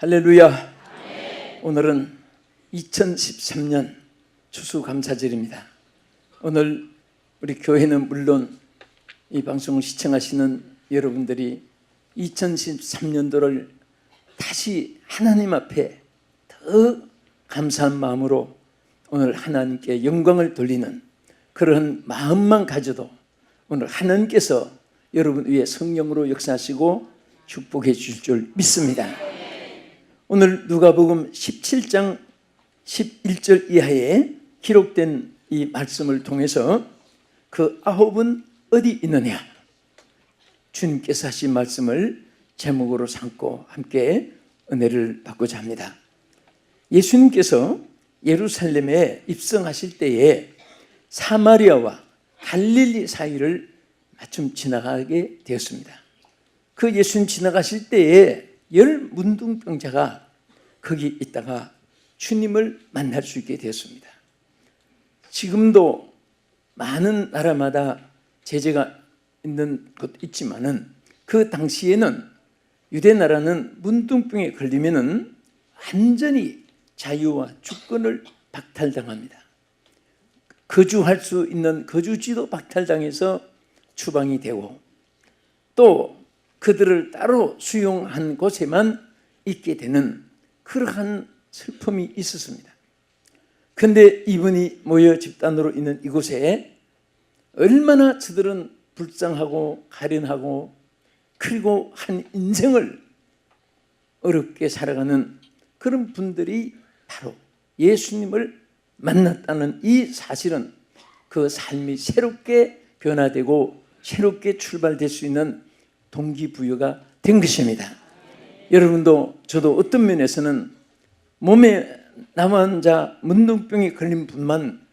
할렐루야. 오늘은 2013년 추수감사절입니다. 오늘 우리 교회는 물론 이 방송을 시청하시는 여러분들이 2013년도를 다시 하나님 앞에 더 감사한 마음으로 오늘 하나님께 영광을 돌리는 그런 마음만 가져도 오늘 하나님께서 여러분 위에 성령으로 역사하시고 축복해 주실 줄 믿습니다. 오늘 누가복음 17장 11절 이하에 기록된 이 말씀을 통해서 그 아홉은 어디 있느냐, 주님께서 하신 말씀을 제목으로 삼고 함께 은혜를 받고자 합니다. 예수님께서 예루살렘에 입성하실 때에 사마리아와 갈릴리 사이를 마침 지나가게 되었습니다. 그 예수님 지나가실 때에 10 문둥병자가 거기 있다가 주님을 만날 수 있게 되었습니다. 지금도 많은 나라마다 제재가 있는 곳 있지만은 그 당시에는 유대 나라는 문둥병에 걸리면은 완전히 자유와 주권을 박탈당합니다. 거주할 수 있는 거주지도 박탈당해서 추방이 되고 또 그들을 따로 수용한 곳에만 있게 되는 그러한 슬픔이 있었습니다. 그런데 이분이 모여 집단으로 있는 이곳에 얼마나 저들은 불쌍하고 가련하고 그리고 한 인생을 어렵게 살아가는 그런 분들이 바로 예수님을 만났다는 이 사실은 그 삶이 새롭게 변화되고 새롭게 출발될 수 있는 동기부여가 된 것입니다. 여러분도 저도 어떤 면에서는 몸에 나환자 문둥병에 걸린 분만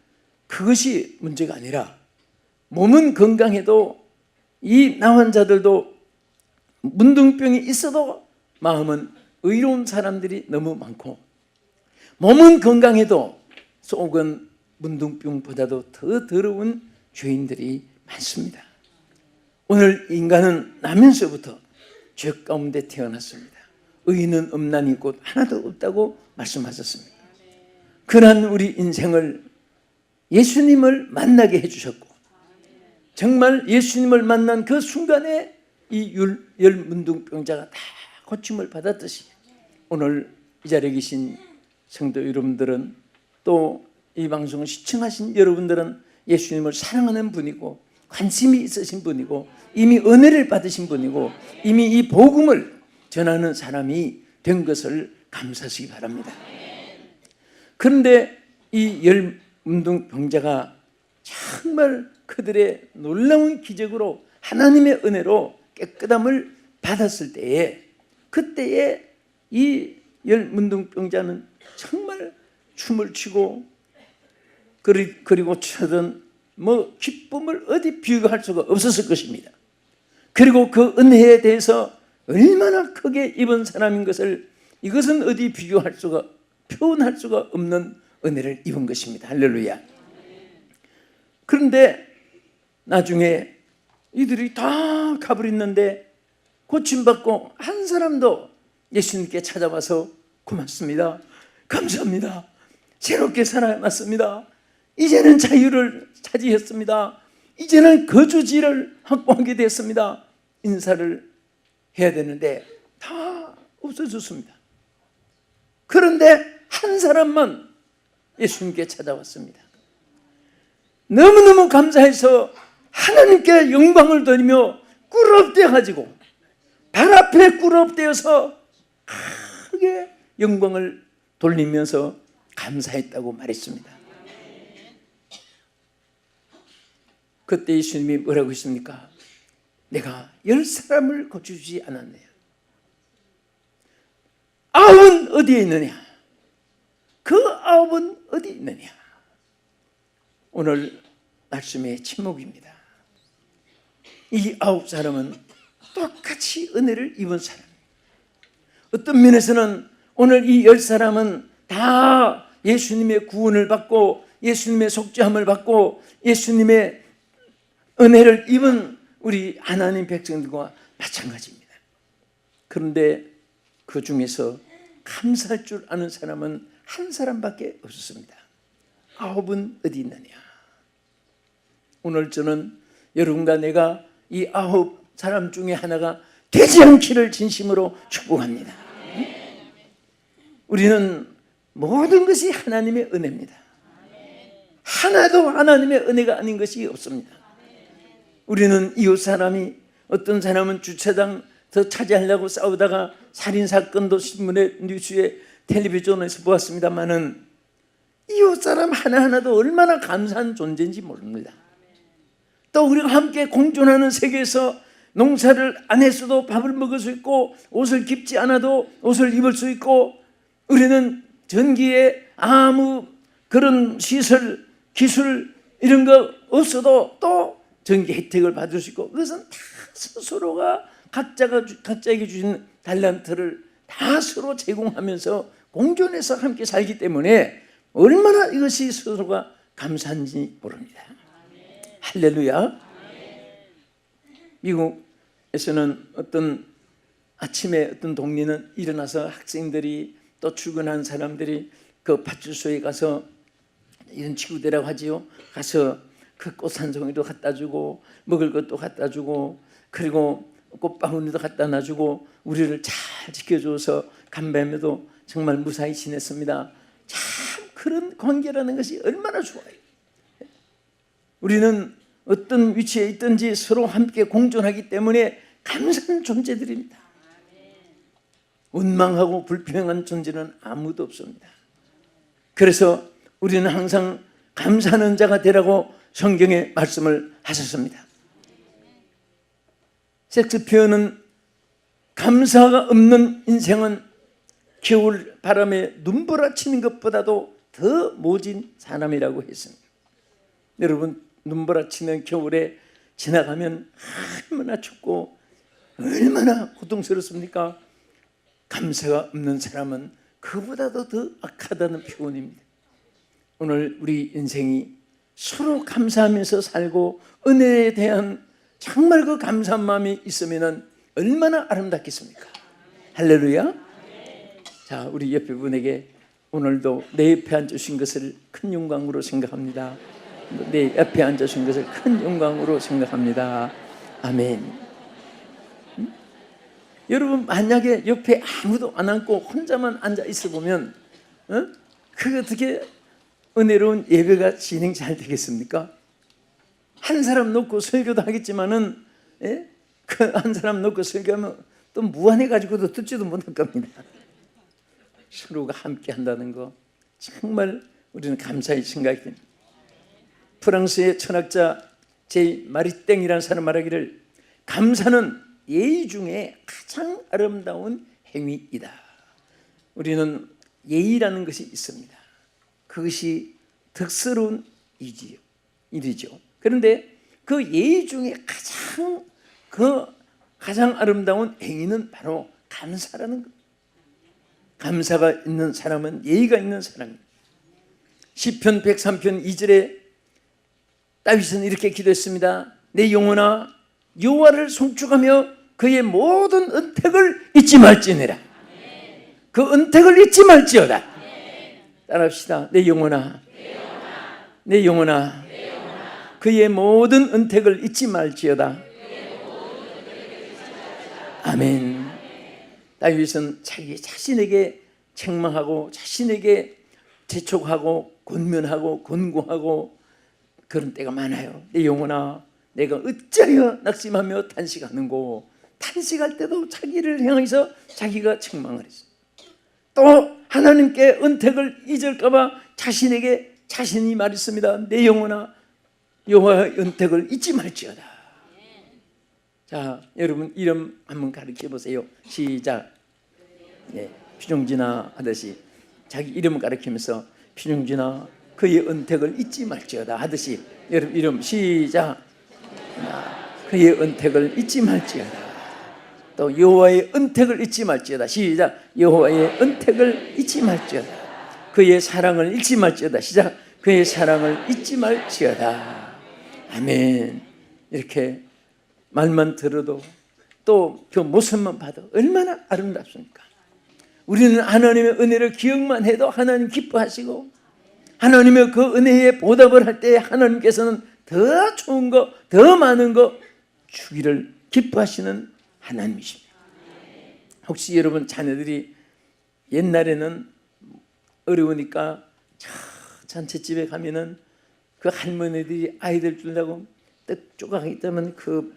그것이 문제가 아니라 몸은 건강해도 이 나환자들도 문둥병이 있어도 마음은 의로운 사람들이 너무 많고 몸은 건강해도 속은 문둥병보다도 더 더러운 죄인들이 많습니다. 오늘 인간은 나면서부터 죄 가운데 태어났습니다. 의인은 없나니 곧 하나도 없다고 말씀하셨습니다. 그러한 우리 인생을 예수님을 만나게 해주셨고 정말 예수님을 만난 그 순간에 이 10 문둥병자가 다 고침을 받았듯이 오늘 이 자리에 계신 성도 여러분들은 또 이 방송을 시청하신 여러분들은 예수님을 사랑하는 분이고 관심이 있으신 분이고 이미 은혜를 받으신 분이고 이미 이 복음을 전하는 사람이 된 것을 감사하시기 바랍니다. 그런데 이 10 문둥병자가 정말 그들의 놀라운 기적으로 하나님의 은혜로 깨끗함을 받았을 때에 그때에 이 10 문둥병자는 정말 춤을 추고 그리고 저는 기쁨을 어디 비교할 수가 없었을 것입니다. 그리고 그 은혜에 대해서 얼마나 크게 입은 사람인 것을 이것은 어디 비교할 수가 표현할 수가 없는 은혜를 입은 것입니다. 할렐루야. 그런데 나중에 이들이 다 가버렸는데 고침받고 한 사람도 예수님께 찾아와서 고맙습니다, 감사합니다, 새롭게 살아났습니다, 이제는 자유를 차지했습니다, 이제는 거주지를 확보하게 됐습니다, 인사를 해야 되는데 다 없어졌습니다. 그런데 한 사람만 예수님께 찾아왔습니다. 너무너무 감사해서 하나님께 영광을 돌리며 꿇어엎대가지고 발 앞에 꿇어엎대어서 크게 영광을 돌리면서 감사했다고 말했습니다. 그때 예수님이 뭐라고 했습니까? 내가 10사람을 고쳐주지 않았느냐? 9은 어디에 있느냐? 그 9은 어디 있느냐? 오늘 말씀의 제목입니다. 이 9사람은 똑같이 은혜를 입은 사람. 어떤 면에서는 오늘 이 10사람은 다 예수님의 구원을 받고 예수님의 속죄함을 받고 예수님의 은혜를 입은 우리 하나님 백성들과 마찬가지입니다. 그런데 그 중에서 감사할 줄 아는 사람은 한 사람밖에 없었습니다. 9은 어디 있느냐? 오늘 저는 여러분과 내가 이 9사람 중에 하나가 되지 않기를 진심으로 축복합니다. 우리는 모든 것이 하나님의 은혜입니다. 하나도 하나님의 은혜가 아닌 것이 없습니다. 우리는 이웃 사람이, 어떤 사람은 주차장 더 차지하려고 싸우다가 살인사건도 신문에, 뉴스에, 텔레비전에서 보았습니다마는 이웃 사람 하나하나도 얼마나 감사한 존재인지 모릅니다. 또 우리가 함께 공존하는 세계에서 농사를 안 했어도 밥을 먹을 수 있고, 옷을 입지 않아도 옷을 입을 수 있고, 우리는 전기에 아무 그런 시설, 기술 이런 거 없어도 또 전기 혜택을 받을 수 있고, 그것은 다 스스로가 각자에게 주신 달란트를 다 서로 제공하면서 공존해서 함께 살기 때문에 얼마나 이것이 스스로가 감사한지 모릅니다. 할렐루야. 미국에서는 어떤 아침에 어떤 동리는 일어나서 학생들이 또 출근하는 사람들이 그 파출소에 가서, 이런 지구대라고 하지요, 가서 그 꽃 한 송이도 갖다 주고 먹을 것도 갖다 주고 그리고 꽃바구니도 갖다 놔주고 우리를 잘 지켜줘서 간밤에도 정말 무사히 지냈습니다. 참 그런 관계라는 것이 얼마나 좋아요. 우리는 어떤 위치에 있든지 서로 함께 공존하기 때문에 감사한 존재들입니다. 원망하고 불평한 존재는 아무도 없습니다. 그래서 우리는 항상 감사하는 자가 되라고 성경에 말씀을 하셨습니다. 셰익스피어는 감사가 없는 인생은 겨울 바람에 눈보라치는 것보다도 더 모진 사람이라고 했습니다. 여러분, 눈보라치는 겨울에 지나가면 얼마나 춥고 얼마나 고통스럽습니까? 감사가 없는 사람은 그보다도 더 악하다는 표현입니다. 오늘 우리 인생이 서로 감사하면서 살고 은혜에 대한 정말 그 감사한 마음이 있으면 얼마나 아름답겠습니까? 할렐루야. 자, 우리 옆에 분에게 오늘도 내 옆에 앉으신 것을 큰 영광으로 생각합니다. 내 옆에 앉으신 것을 큰 영광으로 생각합니다. 아멘. 여러분, 만약에 옆에 아무도 안 앉고 혼자만 앉아 있어 보면 그게 어떻게 은혜로운 예배가 진행 잘 되겠습니까? 한 사람 놓고 설교도 하겠지만은, 그 한 사람 놓고 설교하면 또 무한해가지고도 듣지도 못할 겁니다. 서로가 함께 한다는 거 정말 우리는 감사히 생각이 됩니다. 프랑스의 철학자 제 마리땡이라는 사람 말하기를, 감사는 예의 중에 가장 아름다운 행위이다. 우리는 예의라는 것이 있습니다. 그것이 덕스러운 일이죠. 그런데 그 예의 중에 가장 아름다운 행위는 바로 감사라는 것. 감사가 있는 사람은 예의가 있는 사람입니다. 시편 103편 2절에 다윗은 이렇게 기도했습니다. 내 영혼아 여호와를 송축하며 그의 모든 은택을 잊지 말지니라. 그 은택을 잊지 말지어다. 따라합시다. 내 영혼아, 내 영혼아, 그의 모든 은택을 잊지 말지어다. 아멘. 다윗은 자기 자신에게 책망하고 자신에게 재촉하고 권면하고 권고하고 그런 때가 많아요. 내 영혼아, 내가 어찌하여 낙심하며 탄식하는고. 탄식할 때도 자기를 향해서 자기가 책망을 했어요. 또 하나님께 은택을 잊을까 봐 자신에게 자신이 말했습니다. 내 영혼아 여호와의 은택을 잊지 말지어다. 자, 여러분 이름 한번 가르쳐 보세요. 시작. 피중진아 하듯이 자기 이름을 가르치면서 피중진아 그의 은택을 잊지 말지어다 하듯이 여러분 이름 시작. 그의 은택을 잊지 말지어다. 또 여호와의 은택을 잊지 말지어다. 시작. 여호와의 은택을 잊지 말지어다. 그의 사랑을 잊지 말지어다. 시작. 그의 사랑을 잊지 말지어다. 아멘. 이렇게 말만 들어도 또 그 모습만 봐도 얼마나 아름답습니까? 우리는 하나님의 은혜를 기억만 해도 하나님 기뻐하시고, 하나님의 그 은혜에 보답을 할 때 하나님께서는 더 좋은 거, 더 많은 거 주기를 기뻐하시는 하나님이십니다. 혹시 여러분 자녀들이 옛날에는 어려우니까 잔치집에 가면은 그 할머니들이 아이들 주려고 떡 조각 있다면 그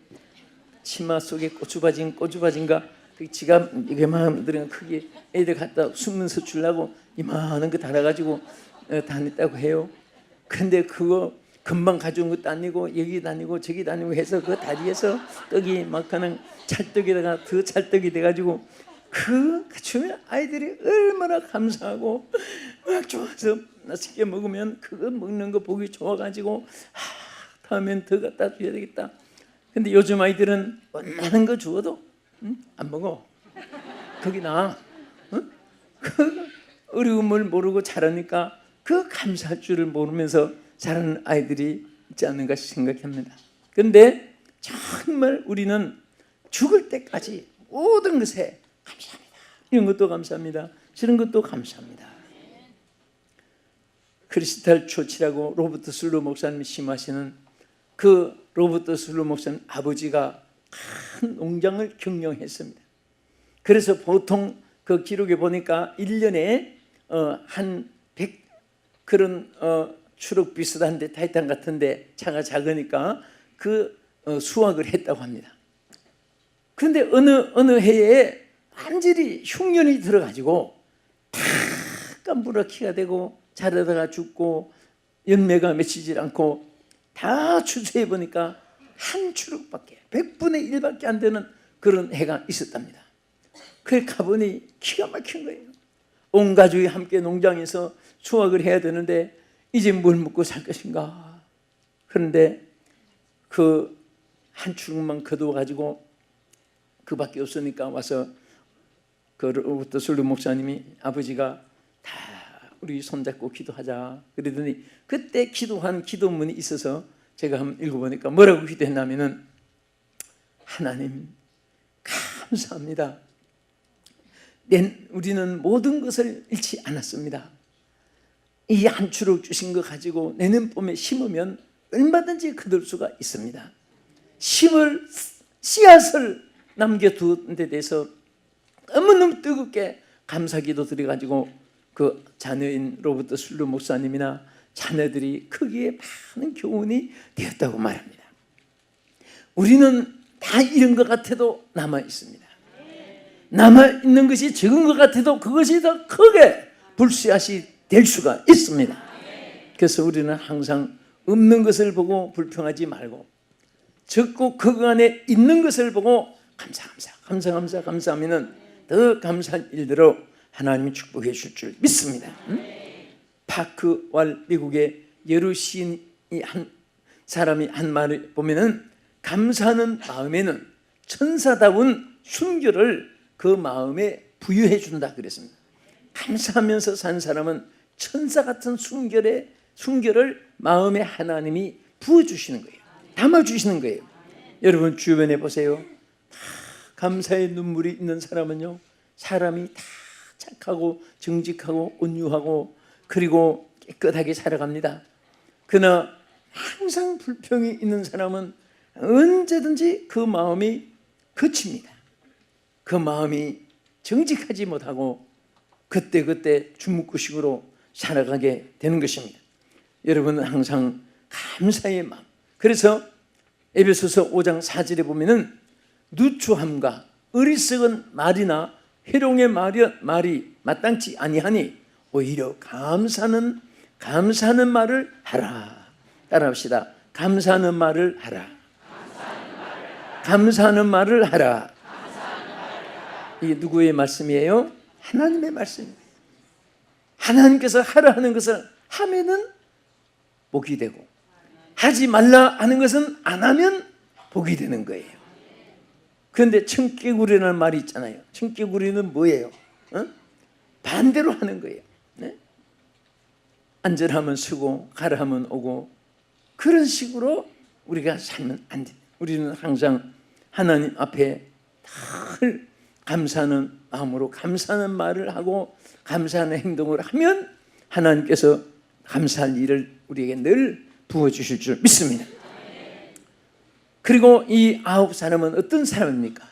치마 속에 꼬주바진가 그 지갑 이게 마음들은 크게 애들 갖다 숨면서 주려고 이만한 거 달아가지고 다녔다고 해요. 근데 그거 금방 가져온 것도 아니고 여기 다니고 저기 다니고 해서 그 다리에서 떡이 막 그냥 찰떡에다가 더 찰떡이 돼가지고 그 주면 아이들이 얼마나 감사하고 막 좋아서 맛있게 먹으면 그거 먹는 거 보기 좋아가지고 다음엔 더 갖다 줘야 되겠다. 근데 요즘 아이들은 웬만한 거 주어도 안 먹어. 거기 나 그 어려움을 모르고 자라니까 그 감사할 줄을 모르면서 자라는 아이들이 있지 않는가 생각합니다. 그런데 정말 우리는 죽을 때까지 모든 것에 감사합니다. 이런 것도 감사합니다. 저런 것도 감사합니다. 크리스탈 초치라고 로버트 슬로 목사님이 심하시는 그 로버트 슬로 목사님 아버지가 큰 농장을 경영했습니다. 그래서 보통 그 기록에 보니까 1년에 한 100 그런 추럭 비슷한데 타이탄 같은데 차가 작으니까 그 수확을 했다고 합니다. 그런데 어느 해에 완전히 흉년이 들어가지고 다 깜부라키가 되고 자라다가 죽고 열매가 맺히질 않고 다 추수해 보니까 한 추럭밖에 100분의 1밖에 안 되는 그런 해가 있었답니다. 그래 가보니 기가 막힌 거예요. 온 가족이 함께 농장에서 수확을 해야 되는데 이제 뭘 먹고 살 것인가. 그런데 그 한 추럭만 거둬가지고 그밖에 없으니까 와서 그 로버트 슬로 목사님이 아버지가 다 우리 손잡고 기도하자 그러더니 그때 기도한 기도문이 있어서 제가 한번 읽어보니까 뭐라고 기도했냐면은 하나님 감사합니다. 우리는 모든 것을 잃지 않았습니다. 이 한 추럭 주신 거 가지고 내년 봄에 심으면 얼마든지 거둘 수가 있습니다. 씨앗을 남겨둔 데 대해서 너무너무 뜨겁게 감사기도 드려가지고 그 자녀인 로버트 슬로 목사님이나 자녀들이 크기에 많은 교훈이 되었다고 말합니다. 우리는 다 잃은 것 같아도 남아있습니다. 남아있는 것이 적은 것 같아도 그것이 더 크게 불씨앗이 될 수가 있습니다. 그래서 우리는 항상 없는 것을 보고 불평하지 말고 적고 그 안에 있는 것을 보고 감사하면은 더 감사한 일대로 하나님이 축복해 줄 줄 믿습니다. 파크왈 미국의 여루 시인이 한 사람이 한 말을 보면은 감사하는 마음에는 천사다운 순결을 그 마음에 부여해 준다 그랬습니다. 감사하면서 산 사람은 천사 같은 순결을 마음에 하나님이 부어주시는 거예요. 담아주시는 거예요. 여러분 주변에 보세요. 감사의 눈물이 있는 사람은요, 사람이 다 착하고 정직하고 온유하고 그리고 깨끗하게 살아갑니다. 그러나 항상 불평이 있는 사람은 언제든지 그 마음이 거칩니다. 그 마음이 정직하지 못하고 그때그때 주묵구식으로 살아가게 되는 것입니다. 여러분은 항상 감사의 마음. 그래서 에베소서 5장 4절에 보면은 누추함과 어리석은 말이나 회롱의 말이 마땅치 아니하니 오히려 감사하는 말을 하라. 따라합시다. 감사하는 말을 하라. 감사하는 말을 하라. 이게 누구의 말씀이에요? 하나님의 말씀입니다. 하나님께서 하라 하는 것을 하면은 복이 되고 하지 말라 하는 것은 안 하면 복이 되는 거예요. 그런데 청개구리라는 말이 있잖아요. 청개구리는 뭐예요? 반대로 하는 거예요. 네? 앉으라면 서고 가라 하면 오고 그런 식으로 우리가 살면 안 돼. 우리는 항상 하나님 앞에 늘 감사하는 마음으로 감사하는 말을 하고 감사하는 행동을 하면 하나님께서 감사할 일을 우리에게 늘 부어주실 줄 믿습니다. 그리고 이 9사람은 어떤 사람입니까?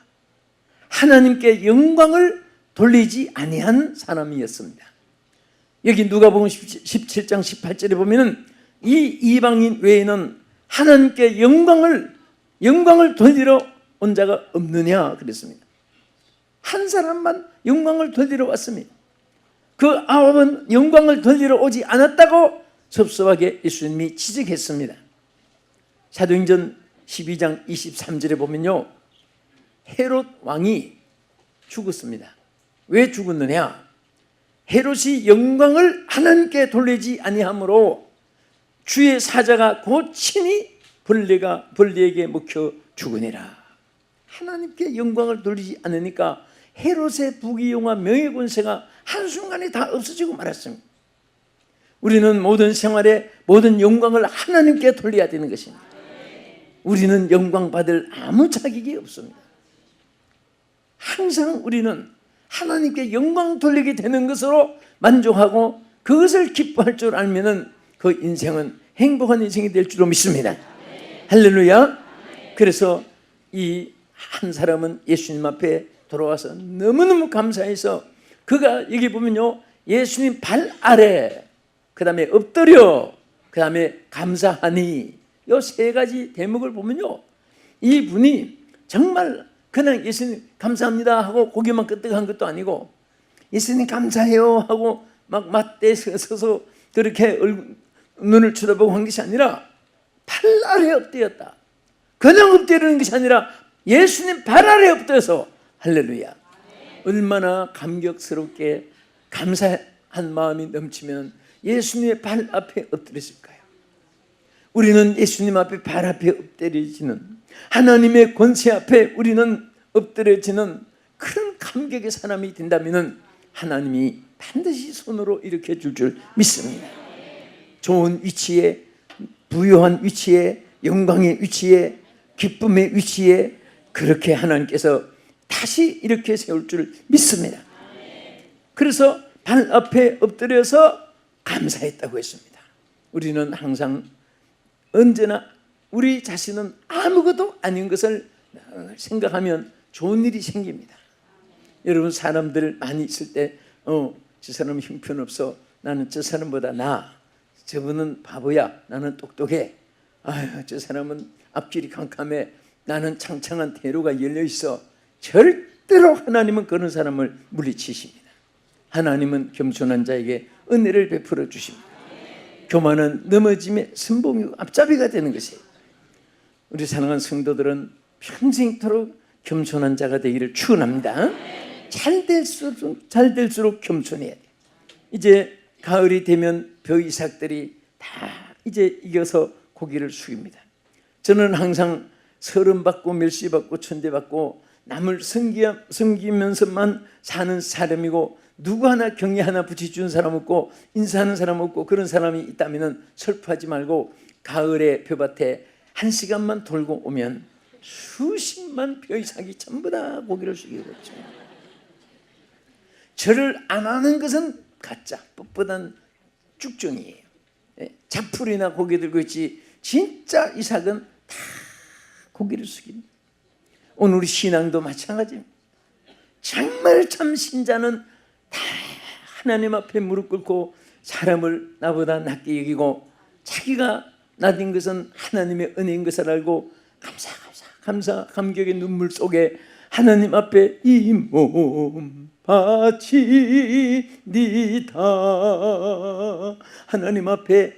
하나님께 영광을 돌리지 아니한 사람이었습니다. 여기 누가복음 17장 18절에 보면은 이 이방인 외에는 하나님께 영광을 돌리러 온 자가 없느냐 그랬습니다. 한 사람만 영광을 돌리러 왔습니다. 그 9은 영광을 돌리러 오지 않았다고 섭섭하게 예수님이 지적했습니다. 사도행전 12장 23절에 보면요, 헤롯 왕이 죽었습니다. 왜 죽었느냐? 헤롯이 영광을 하나님께 돌리지 아니하므로 주의 사자가 곧 친히 벌레에게 먹혀 죽으니라. 하나님께 영광을 돌리지 않으니까 헤롯의 부귀영화 명예권세가 한순간에 다 없어지고 말았습니다. 우리는 모든 생활에 모든 영광을 하나님께 돌려야 되는 것입니다. 우리는 영광 받을 아무 자격이 없습니다. 항상 우리는 하나님께 영광 돌리게 되는 것으로 만족하고 그것을 기뻐할 줄 알면은 그 인생은 행복한 인생이 될 줄로 믿습니다. 할렐루야. 그래서 이 한 사람은 예수님 앞에 돌아와서 너무너무 감사해서 그가 여기 보면요, 예수님 발 아래, 그 다음에 엎드려, 그 다음에 감사하니, 이 세 가지 대목을 보면요, 이분이 정말 그냥 예수님 감사합니다 하고 고개만 끄덕한 것도 아니고 예수님 감사해요 하고 막 맞대 서서 그렇게 눈을 쳐다보고 한 것이 아니라 발 아래 엎드렸다. 그냥 엎드리는 것이 아니라 예수님 발 아래 엎드려서, 할렐루야, 얼마나 감격스럽게 감사한 마음이 넘치면 예수님의 발 앞에 엎드렸을까요? 우리는 예수님 앞에 발 앞에 엎드려지는, 하나님의 권세 앞에 우리는 엎드려지는 그런 감격의 사람이 된다면 하나님이 반드시 손으로 일으켜 줄 줄 믿습니다. 좋은 위치에, 부유한 위치에, 영광의 위치에, 기쁨의 위치에 그렇게 하나님께서 다시 이렇게 세울 줄 믿습니다. 그래서 발 앞에 엎드려서 감사했다고 했습니다. 우리는 항상 언제나 우리 자신은 아무것도 아닌 것을 생각하면 좋은 일이 생깁니다. 여러분, 사람들 많이 있을 때 저 사람은 형편없어, 나는 저 사람보다 나아, 저분은 바보야, 나는 똑똑해, 아유 저 사람은 앞길이 캄캄해, 나는 창창한 대로가 열려있어. 절대로 하나님은 그런 사람을 물리치십니다. 하나님은 겸손한 자에게 은혜를 베풀어 주십니다. 교만은 넘어짐의 선봉이고 앞잡이가 되는 것이에요. 우리 사랑하는 성도들은 평생토록 겸손한 자가 되기를 축원합니다. 잘 될수록 겸손해야 돼요. 이제 가을이 되면 벼이삭들이 다 이제 이겨서 고개를 숙입니다. 저는 항상 서름받고 멸시받고 천대받고 남을 섬기면서만 사는 사람이고, 누구 하나 경례 하나 붙여주는 사람 없고 인사하는 사람 없고 그런 사람이 있다면 슬퍼하지 말고 가을에 벼밭에 1시간만 돌고 오면 수십만 벼이삭이 전부 다 고개를 숙이고 있죠. 절을 안 하는 것은 가짜 뻣뻣한 쭉정이에요. 자풀이나 고개 들고 있지 진짜 이삭은 다 고개를 숙입니다. 오늘 우리 신앙도 마찬가지입니다. 정말 참 신자는 다 하나님 앞에 무릎 꿇고 사람을 나보다 낮게 여기고 자기가 나된 것은 하나님의 은혜인 것을 알고 감격의 눈물 속에 하나님 앞에 이 몸 바치니다, 하나님 앞에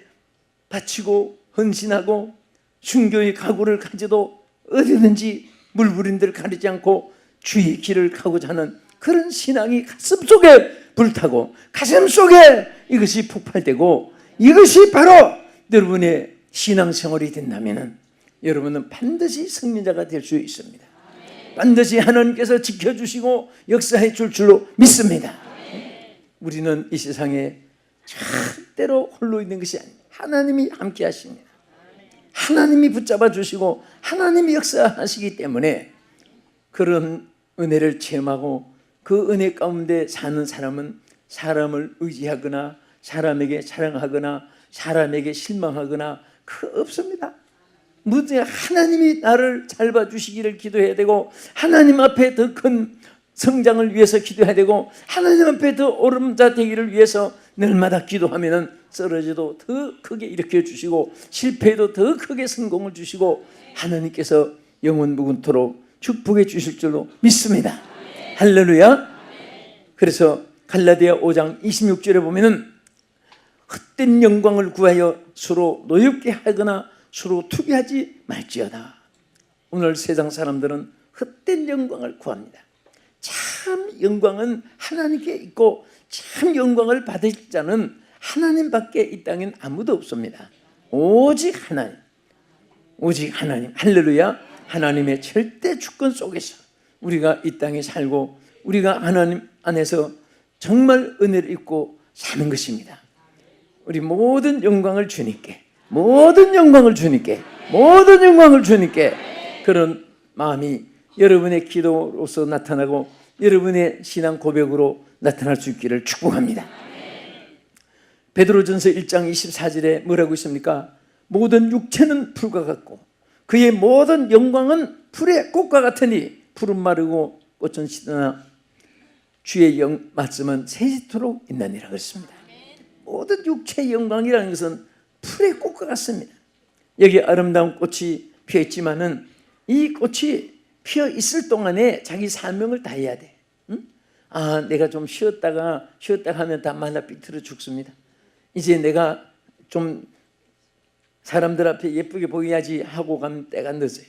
바치고 헌신하고 순교의 각오를 가져도 어디든지 물부림들 가리지 않고 주의 길을 가고자 하는 그런 신앙이 가슴 속에 불타고 가슴 속에 이것이 폭발되고 이것이 바로 여러분의 신앙생활이 된다면 여러분은 반드시 승리자가 될 수 있습니다. 반드시 하나님께서 지켜주시고 역사해 줄 줄로 믿습니다. 우리는 이 세상에 절대로 홀로 있는 것이 아닙니다. 하나님이 함께 하십니다. 하나님이 붙잡아 주시고 하나님이 역사하시기 때문에 그런 은혜를 체험하고 그 은혜 가운데 사는 사람은 사람을 의지하거나 사람에게 사랑하거나 사람에게 실망하거나 없습니다. 무엇이 하나님이 나를 잘 봐주시기를 기도해야 되고 하나님 앞에 더 큰 성장을 위해서 기도해야 되고 하나님 앞에 더 오름자 되기를 위해서 날마다 기도하면은 쓰러져도 더 크게 일으켜 주시고 실패해도 더 크게 성공을 주시고 하나님께서 영원 무궁토록 축복해 주실 줄로 믿습니다. 할렐루야. 그래서 갈라디아 5장 26절에 보면은 헛된 영광을 구하여 서로 노엽게 하거나 서로 투기하지 말지어다. 오늘 세상 사람들은 헛된 영광을 구합니다. 참 영광은 하나님께 있고 참 영광을 받을 자는 하나님밖에 이 땅엔 아무도 없습니다. 오직 하나님, 오직 하나님. 할렐루야. 하나님의 절대 주권 속에서 우리가 이 땅에 살고 우리가 하나님 안에서 정말 은혜를 입고 사는 것입니다. 우리 모든 영광을 주님께, 모든 영광을 주님께, 모든 영광을 주님께, 그런 마음이 여러분의 기도로서 나타나고 여러분의 신앙 고백으로 나타날 수 있기를 축복합니다. 베드로전서 1장 24절에 뭐라고 있습니까? 모든 육체는 풀과 같고 그의 모든 영광은 풀의 꽃과 같으니 풀은 마르고 꽃은 시드나 주의 말씀은 세세토록 있나니라 그랬습니다. 모든 육체의 영광이라는 것은 풀의 꽃과 같습니다. 여기 아름다운 꽃이 피어 있지만은 이 꽃이 피어 있을 동안에 자기 사명을 다해야 돼. 응? 내가 좀 쉬었다가 하면 다 말라 비틀어 죽습니다. 이제 내가 좀 사람들 앞에 예쁘게 보여야지 하고 가면 때가 늦어요.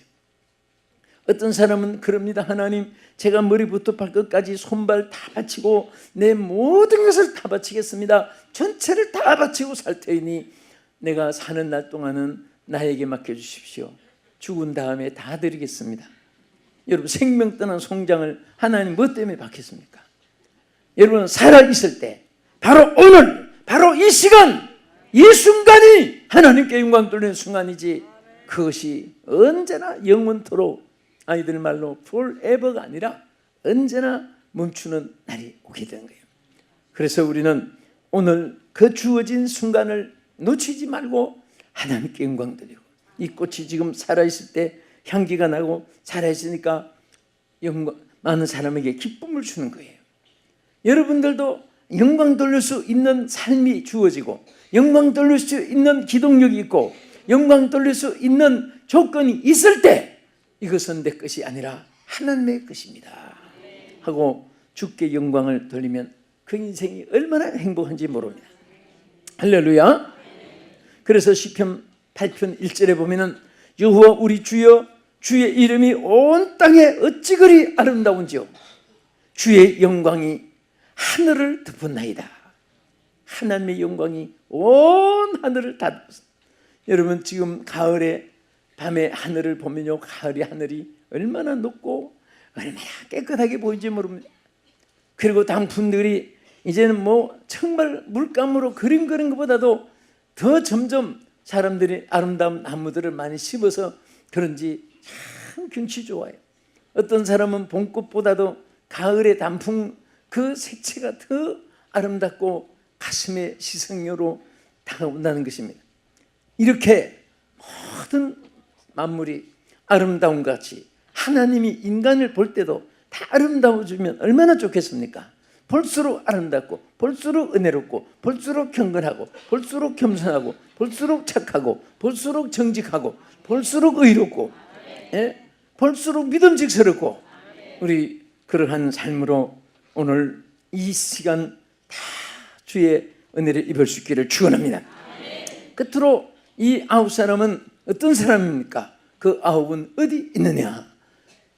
어떤 사람은 그럽니다. 하나님, 제가 머리부터 발끝까지 손발 다 바치고 내 모든 것을 다 바치겠습니다. 전체를 다 바치고 살 테니 내가 사는 날 동안은 나에게 맡겨주십시오. 죽은 다음에 다 드리겠습니다. 여러분, 생명 떠난 송장을 하나님 뭐 때문에 받겠습니까? 여러분, 살아있을 때 바로 오늘, 바로 이 시간, 이 순간이 하나님께 영광 돌리는 순간이지 그것이 언제나 영원토록, 아이들 말로 forever가 아니라 언제나 멈추는 날이 오게 되는 거예요. 그래서 우리는 오늘 그 주어진 순간을 놓치지 말고 하나님께 영광 드리고, 이 꽃이 지금 살아있을 때 향기가 나고 살아있으니까 많은 사람에게 기쁨을 주는 거예요. 여러분들도 영광 돌릴 수 있는 삶이 주어지고 영광 돌릴 수 있는 기동력이 있고 영광 돌릴 수 있는 조건이 있을 때 이것은 내 것이 아니라 하나님의 것입니다 하고 주께 영광을 돌리면 그 인생이 얼마나 행복한지 모릅니다. 할렐루야. 그래서 시편 8편 1절에 보면은 여호와 우리 주여, 주의 이름이 온 땅에 어찌 그리 아름다운지요, 주의 영광이 하늘을 덮었나이다. 하나님의 영광이 온 하늘을 다 덮었습니다. 여러분, 지금 가을에 밤에 하늘을 보면요, 가을의 하늘이 얼마나 높고 얼마나 깨끗하게 보이는지 모릅니다. 그리고 단풍들이 이제는 뭐 정말 물감으로 그림 그린 것보다도 더 점점 사람들이 아름다운 나무들을 많이 심어서 그런지 참 경치 좋아요. 어떤 사람은 봄꽃보다도 가을의 단풍 그 색채가 더 아름답고 가슴의 시선으로 다가온다는 것입니다. 이렇게 모든 만물이 아름다운 것 같이 하나님이 인간을 볼 때도 다 아름다워지면 얼마나 좋겠습니까? 볼수록 아름답고 볼수록 은혜롭고 볼수록 경건하고 볼수록 겸손하고 볼수록 착하고 볼수록 정직하고 볼수록 의롭고, 예? 볼수록 믿음직스럽고, 우리 그러한 삶으로 오늘 이 시간 다 주의 은혜를 입을 수 있기를 축원합니다. 끝으로 이 9사람은 어떤 사람입니까? 그 9은 어디 있느냐?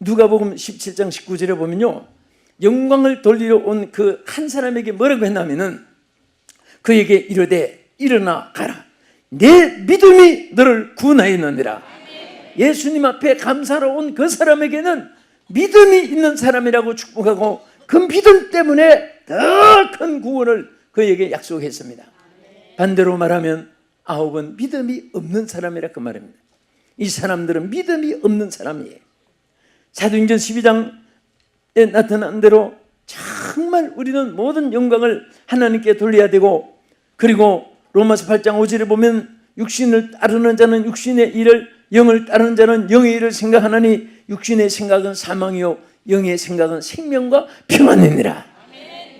누가복음 17장 19절에 보면요, 영광을 돌리러 온 그 한 사람에게 뭐라고 했냐면은 그에게 이르되 일어나 가라, 내 믿음이 너를 구원하였느니라. 예수님 앞에 감사로 온 그 사람에게는 믿음이 있는 사람이라고 축복하고 그 믿음 때문에 더 큰 구원을 그에게 약속했습니다. 반대로 말하면 9은 믿음이 없는 사람이라 그 말입니다. 이 사람들은 믿음이 없는 사람이에요. 사도행전 12장 나타난 대로 정말 우리는 모든 영광을 하나님께 돌려야 되고, 그리고 로마서 8장 5절에 보면 육신을 따르는 자는 육신의 일을, 영을 따르는 자는 영의 일을 생각하나니 육신의 생각은 사망이요 영의 생각은 생명과 평안이니라.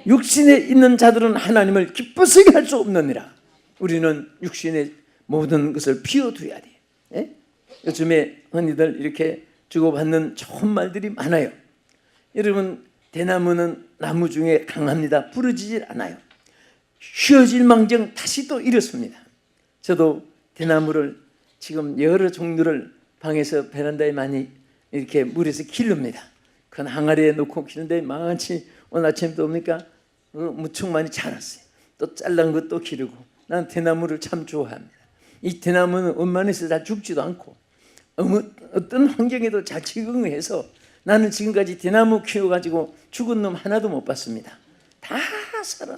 육신에 있는 자들은 하나님을 기쁘시게 할 수 없느니라. 우리는 육신의 모든 것을 비워두어야 돼. 예? 요즘에 흔히들 이렇게 주고받는 좋은 말들이 많아요. 여러분, 대나무는 나무 중에 강합니다. 부러지질 않아요. 휘어질 망정 다시 또 일어섭니다. 저도 대나무를 지금 여러 종류를 방에서 베란다에 많이 이렇게 물에서 기릅니다. 큰 항아리에 놓고 기르는데 많지, 오늘 아침에도 옵니까? 무척 많이 자랐어요. 또 잘난 것도 기르고. 난 대나무를 참 좋아합니다. 이 대나무는 원만해서 잘 죽지도 않고 어떤 환경에도 잘 적응해서 나는 지금까지 대나무 키워가지고 죽은 놈 하나도 못 봤습니다. 다 살아.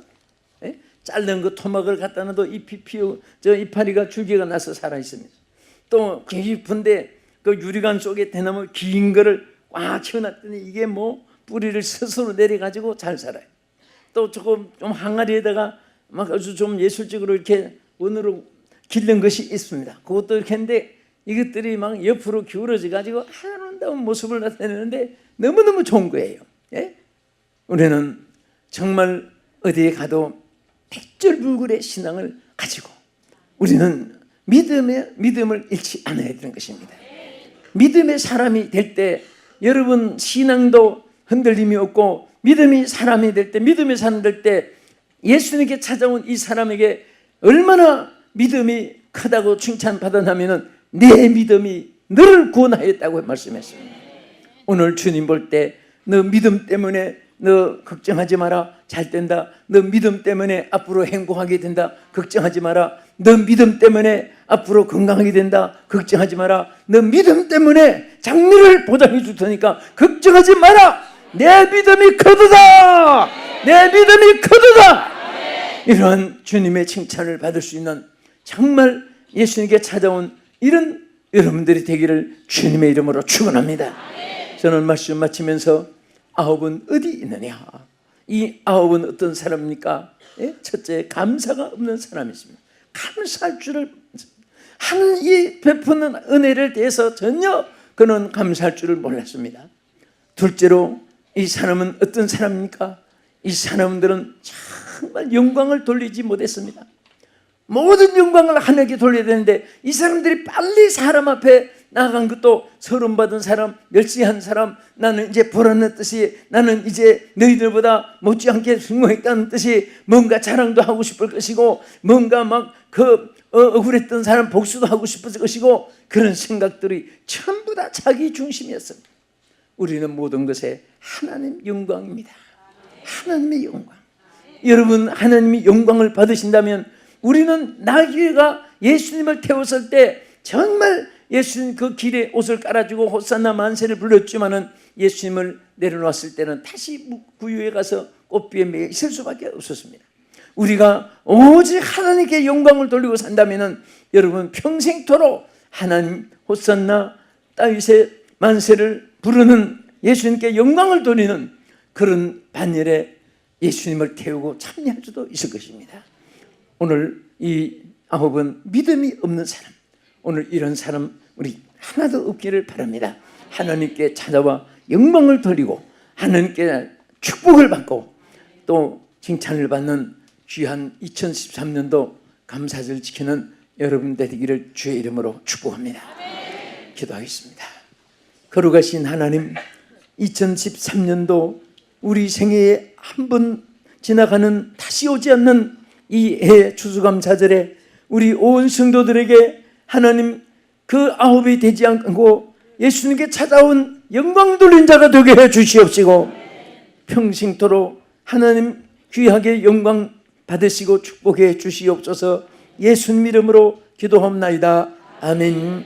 예? 잘른 거 토막을 갖다 놔도 잎이 저 이파리가 줄기가 나서 살아 있습니다. 또 깊은데 그 유리관 속에 대나무 긴 거를 꽉 채워놨더니 이게 뭐 뿌리를 스스로 내려가지고 잘 살아요. 또 조금 좀 항아리에다가 막 아주 좀 예술적으로 이렇게 원으로 기른 것이 있습니다. 그것도 이렇게 했는데 이것들이 막 옆으로 기울어져 가지고 아름다운 모습을 나타내는데 너무너무 좋은 거예요. 예? 우리는 정말 어디에 가도 백절불굴의 신앙을 가지고 우리는 믿음을 잃지 않아야 되는 것입니다. 믿음의 사람이 될 때 여러분 신앙도 흔들림이 없고, 믿음이 사람이 될 때, 믿음의 사람 될 때 예수님께 찾아온 이 사람에게 얼마나 믿음이 크다고 칭찬받았냐면 내 믿음이 너를 구원하였다고 말씀했습니다. 오늘 주님 볼 때 너 믿음 때문에 너 걱정하지 마라, 잘 된다. 너 믿음 때문에 앞으로 행복하게 된다, 걱정하지 마라. 너 믿음 때문에 앞으로 건강하게 된다, 걱정하지 마라. 너 믿음 때문에 장래를 보장해 줄 테니까 걱정하지 마라. 내 믿음이 크도다, 내 믿음이 크도다. 이런 주님의 칭찬을 받을 수 있는 정말 예수님께 찾아온 이런 여러분들이 되기를 주님의 이름으로 축원합니다. 저는 말씀 마치면서 아홉은 어디 있느냐? 이 아홉은 어떤 사람입니까? 예? 첫째, 감사가 없는 사람이 있습니다. 감사할 줄을, 하나님이 베푸는 은혜를 대해서 전혀 그는 감사할 줄을 몰랐습니다. 둘째로, 이 사람은 어떤 사람입니까? 이 사람들은 정말 영광을 돌리지 못했습니다. 모든 영광을 하나님께 돌려야 되는데 이 사람들이 빨리 사람 앞에 나간 것도 서름받은 사람, 멸시한 사람, 나는 이제 보라는 뜻이, 나는 이제 너희들보다 못지않게 성공했다는 뜻이, 뭔가 자랑도 하고 싶을 것이고, 뭔가 막 억울했던 사람 복수도 하고 싶을 것이고, 그런 생각들이 전부 다 자기 중심이었습니다. 우리는 모든 것에 하나님 영광입니다. 하나님의 영광. 여러분, 하나님이 영광을 받으신다면 우리는 나귀가 예수님을 태웠을 때 정말 예수님 그 길에 옷을 깔아주고 호산나 만세를 불렀지만은 예수님을 내려놨을 때는 다시 구유에 가서 꽃비에 매여 있을 수밖에 없었습니다. 우리가 오직 하나님께 영광을 돌리고 산다면은 여러분 평생토록 하나님 호산나 다윗의 만세를 부르는 예수님께 영광을 돌리는 그런 반열에 예수님을 태우고 참여할 수도 있을 것입니다. 오늘 이 아홉은 믿음이 없는 사람, 오늘 이런 사람 우리 하나도 없기를 바랍니다. 하나님께 찾아와 영광을 돌리고 하나님께 축복을 받고 또 칭찬을 받는 귀한 2013년도 감사절 지키는 여러분 되기를 주의 이름으로 축복합니다. 기도하겠습니다. 거룩하신 하나님, 2013년도 우리 생애에 한 번 지나가는 다시 오지 않는 이 해 추수감사절에 우리 온 성도들에게 하나님 그 아홉이 되지 않고 예수님께 찾아온 영광 돌린 자가 되게 해 주시옵시고, 평생토록 하나님 귀하게 영광 받으시고 축복해 주시옵소서. 예수님 이름으로 기도합나이다. 아멘.